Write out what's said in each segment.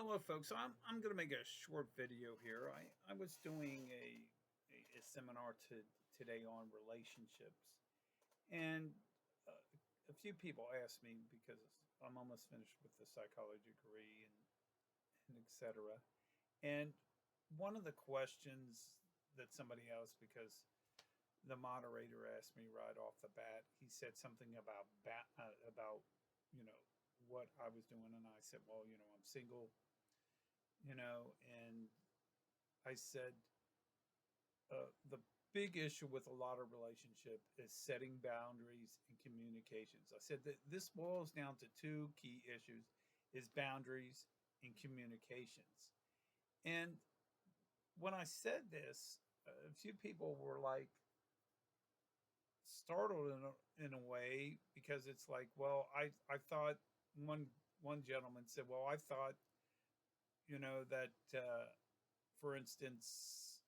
Hello, folks. I'm going to make a short video here. I was doing a seminar today on relationships, and uh, a few people asked me because I'm almost finished with the psychology degree and etc. And one of the questions that somebody asked, because the moderator asked me right off the bat, he said something about you know what I was doing, and I said, well, I'm single, and I said, the big issue with a lot of relationship is setting boundaries and communications. I said that this boils down to two key issues: is boundaries and communications. And when I said this, a few people were like startled in a way, because it's like, well, I thought, one gentleman said, well, I thought, that for instance,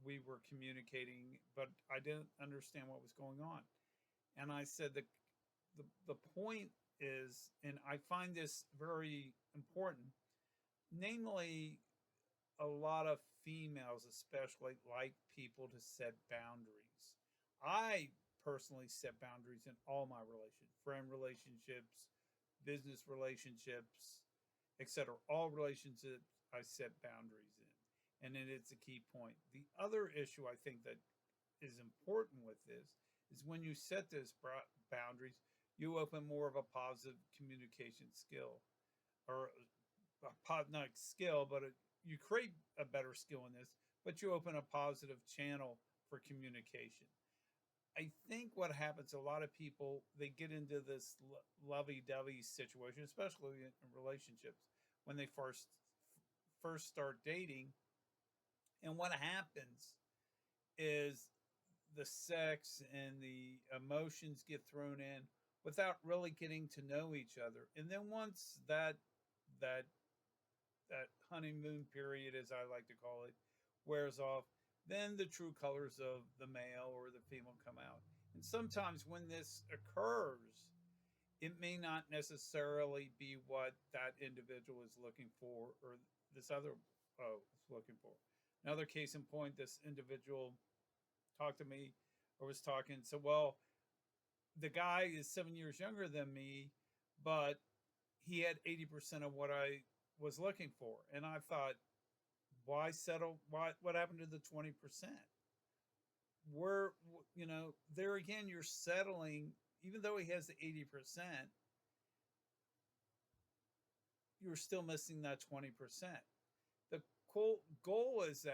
we were communicating, but I didn't understand what was going on. And I said that the point is, and I find this very important, namely, a lot of females, especially, like people to set boundaries. I personally set boundaries in all my relationships, friend relationships, business relationships, etc. All relationships, I set boundaries in. And then it's a key point. The other issue I think that is important with this is when you set those boundaries, you open more of a positive communication skill, or not skill, but you create a better skill in this, but you open a positive channel for communication. I think what happens, a lot of people, they get into this lovey-dovey situation, especially in relationships, when they first start dating. And what happens is the sex and the emotions get thrown in without really getting to know each other. And then once that that honeymoon period, as I like to call it, wears off, then the true colors of the male or the female come out. And sometimes when this occurs, it may not necessarily be what that individual is looking for, or this other is looking for. Another case in point, this individual talked to me, or was talking, so, well, the guy is 7 years younger than me, but he had 80% of what I was looking for. And I thought, why settle? What happened to the 20%? We're, there again, you're settling, even though he has the 80%, you're still missing that 20%. The goal is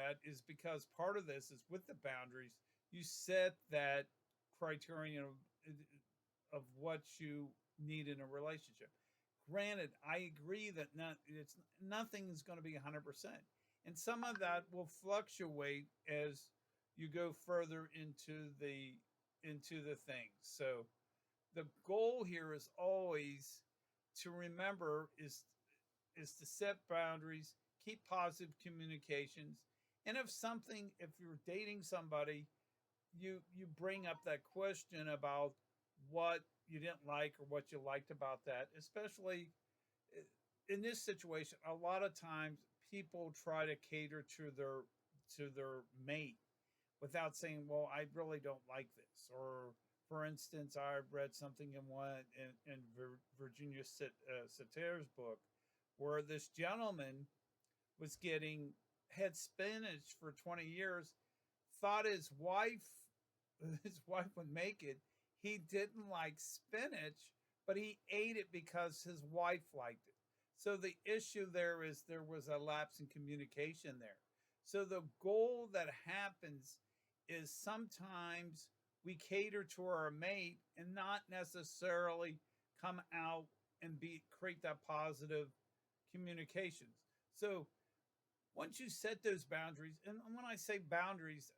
because part of this is with the boundaries, you set that criterion of what you need in a relationship. Granted, I agree that nothing is going to be 100%, and some of that will fluctuate as you go further into the things. So the goal here is always to remember is to set boundaries, keep positive communications, and if you're dating somebody, you bring up that question about what you didn't like or what you liked about that. Especially in this situation, a lot of times people try to cater to their mate without saying, well, I really don't like this. Or, for instance, I read something in Virginia Satir's book, where this gentleman was getting had spinach for 20 years, thought his wife would make it. He didn't like spinach, but he ate it because his wife liked it. So the issue there is there was a lapse in communication there. So the goal that happens is sometimes we cater to our mate and not necessarily come out and be create that positive communications. So once you set those boundaries, and when I say boundaries,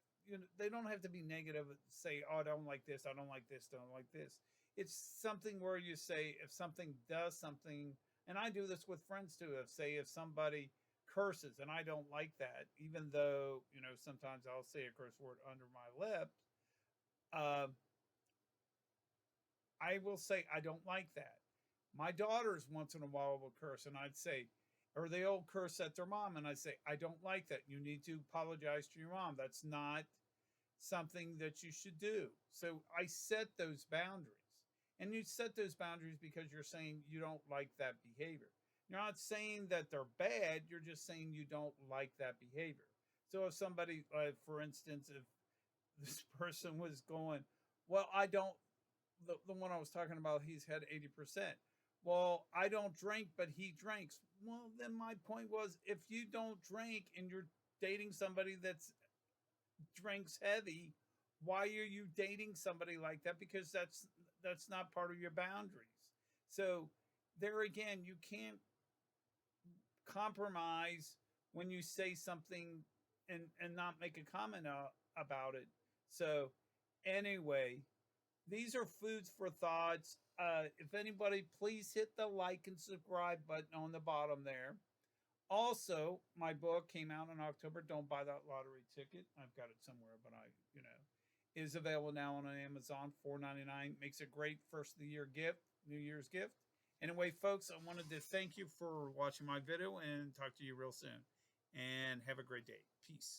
they don't have to be negative. Say, oh, I don't like this, I don't like this, don't like this. It's something where you say, if something does something, and I do this with friends too. If somebody curses and I don't like that, even though sometimes I'll say a curse word under my lips, uh, I will say I don't like that. My daughters once in a while will curse, and I'd say, or they'll curse at their mom. And I say, I don't like that. You need to apologize to your mom. That's not something that you should do. So I set those boundaries. And you set those boundaries because you're saying you don't like that behavior. You're not saying that they're bad, you're just saying you don't like that behavior. So if somebody, for instance, if this person was going, well, I don't, the one I was talking about, he's had 80%. Well, I don't drink, but he drinks. Well, then my point was, if you don't drink and you're dating somebody that's drinks heavy, why are you dating somebody like that? Because that's not part of your boundaries. So there again, you can't compromise when you say something and not make a comment about it. So anyway, these are foods for thoughts. If anybody, please hit the like and subscribe button on the bottom there. Also, my book came out in October. Don't buy that lottery ticket. I've got it somewhere, but is available now on Amazon. $4.99 makes a great first of the year gift, New Year's gift. Anyway, folks, I wanted to thank you for watching my video and talk to you real soon. And have a great day. Peace.